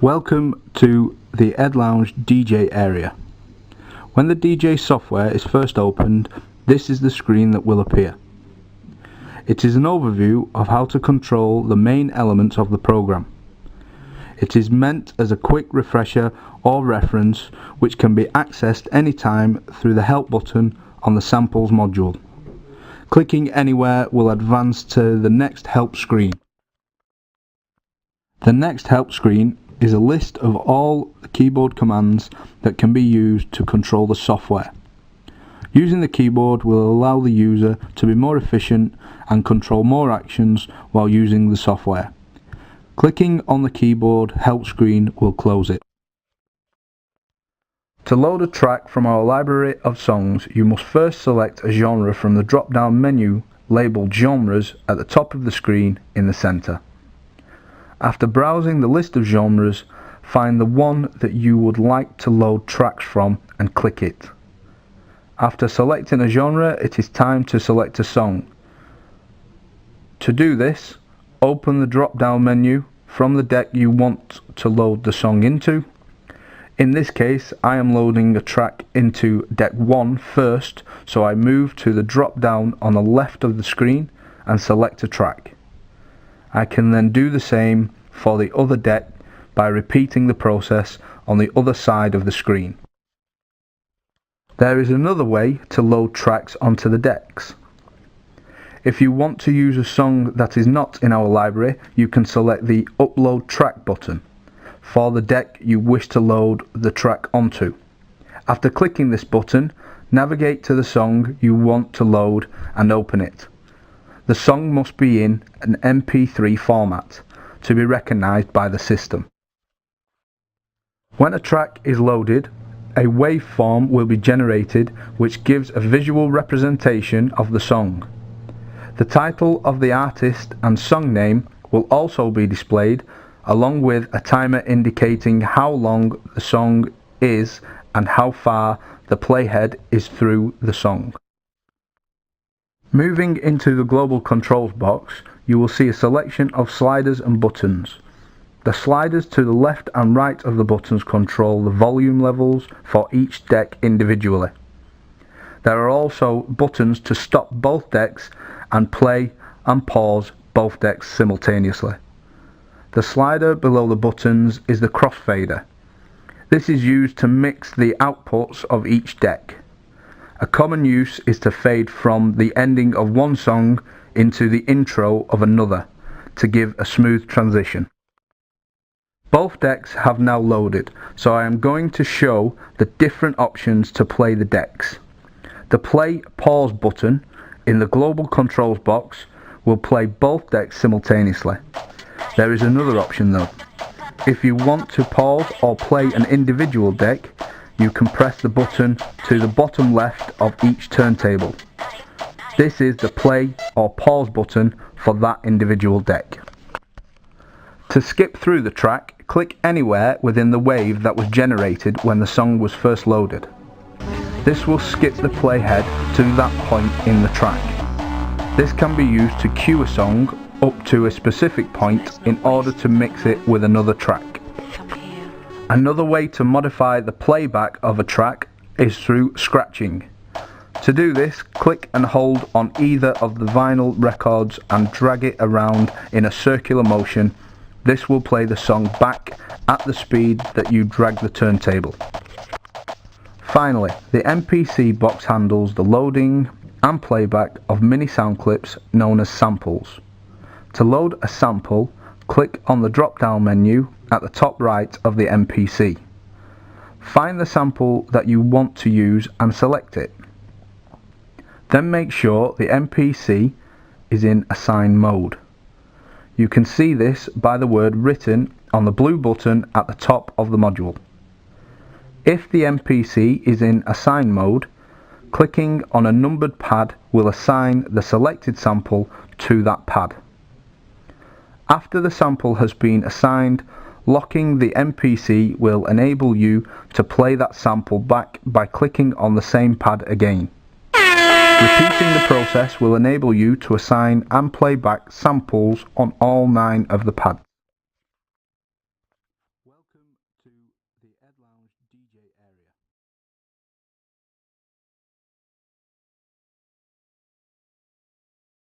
Welcome to the EDLounge DJ area. When the DJ software is first opened, this is the screen that will appear. It is an overview of how to control the main elements of the program. It is meant as a quick refresher or reference which can be accessed anytime through the Help button on the Samples module. Clicking anywhere will advance to the next Help screen. The next Help screen is a list of all the keyboard commands that can be used to control the software. Using the keyboard will allow the user to be more efficient and control more actions while using the software. Clicking on the keyboard help screen will close it. To load a track from our library of songs, you must first select a genre from the drop-down menu labelled Genres at the top of the screen in the centre. After browsing the list of genres, find the one that you would like to load tracks from and click it. After selecting a genre, it is time to select a song. To do this, open the drop-down menu from the deck you want to load the song into. In this case, I am loading a track into deck 1 first, so I move to the drop-down on the left of the screen and select a track. I can then do the same for the other deck by repeating the process on the other side of the screen. There is another way to load tracks onto the decks. If you want to use a song that is not in our library, you can select the Upload Track button for the deck you wish to load the track onto. After clicking this button, navigate to the song you want to load and open it. The song must be in an MP3 format to be recognised by the system. When a track is loaded, a waveform will be generated which gives a visual representation of the song. The title of the artist and song name will also be displayed, along with a timer indicating how long the song is and how far the playhead is through the song. Moving into the global controls box, you will see a selection of sliders and buttons. The sliders to the left and right of the buttons control the volume levels for each deck individually. There are also buttons to stop both decks and play and pause both decks simultaneously. The slider below the buttons is the crossfader. This is used to mix the outputs of each deck. A common use is to fade from the ending of one song into the intro of another to give a smooth transition. Both decks have now loaded, so I am going to show the different options to play the decks. The play pause button in the global controls box will play both decks simultaneously. There is another option though. If you want to pause or play an individual deck, you can press the button to the bottom left of each turntable. This is the play or pause button for that individual deck. To skip through the track, click anywhere within the wave that was generated when the song was first loaded. This will skip the playhead to that point in the track. This can be used to cue a song up to a specific point in order to mix it with another track. Another way to modify the playback of a track is through scratching. To do this, click and hold on either of the vinyl records and drag it around in a circular motion. This will play the song back at the speed that you drag the turntable. Finally, the MPC box handles the loading and playback of mini sound clips known as samples. To load a sample, click on the drop-down menu at the top right of the MPC. Find the sample that you want to use and select it. Then make sure the MPC is in assign mode. You can see this by the word written on the blue button at the top of the module. If the MPC is in assign mode, clicking on a numbered pad will assign the selected sample to that pad. After the sample has been assigned, locking the MPC will enable you to play that sample back by clicking on the same pad again. Repeating the process will enable you to assign and play back samples on all 9 of the pads. Welcome to the EDLounge DJ area.